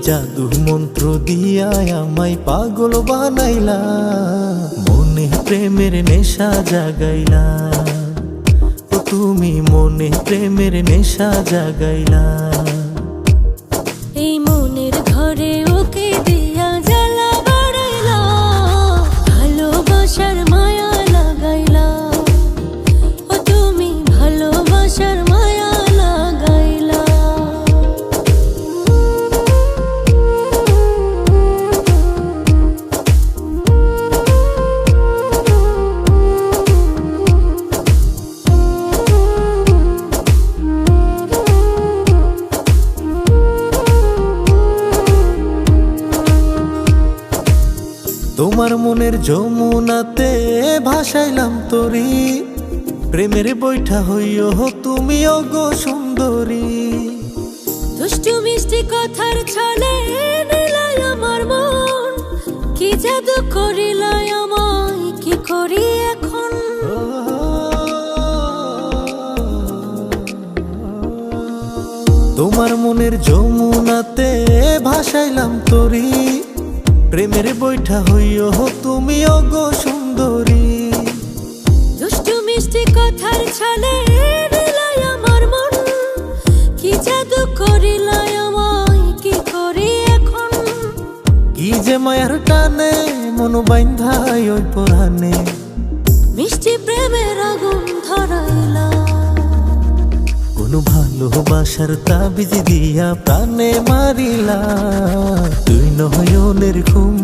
জাদু মন্ত্র দিয়া আমায় পাগল বানাইলা, মনে প্রেমের নেশা জাগাইলা। ও তুমি মনে প্রেমের নেশা জাগাইলা। এই মনের ঘরে ওকে দিয়া জ্বালা বাড়াইলা, ভালোবাসার মায়া লাগাইলা। ও তুমি ভালোবাসার মায়া লাগাইলা। তোমার মনের যমুনাতে ভাসাইলাম তরি, প্রেমের বৈঠা হইও তুমি ওগো সুন্দরী। দুষ্টু মিষ্টি কথার ছলে নিলাই আমার মন, কি জাদু করিলাই আমায়, কি করি এখন। তোমার মনের যমুনাতে ভাসাইলাম তরি, প্রেমের বৈঠা হইও তুমি ওগো সুন্দরী। দুষ্টু মিষ্টি কথার ছলে নিলাই আমার মন, কি জাদু করিলাই আমায়, কি করি এখন। কি যে মায়ার টানে মন বাইন্ধাই ওই পরাণে, মিষ্টি প্রেমের আগুন ধরাইলা। কোনো ভালোবাসার তাবিজ দিয়া প্রাণে মারিলা, তুই নয়নের ঘুম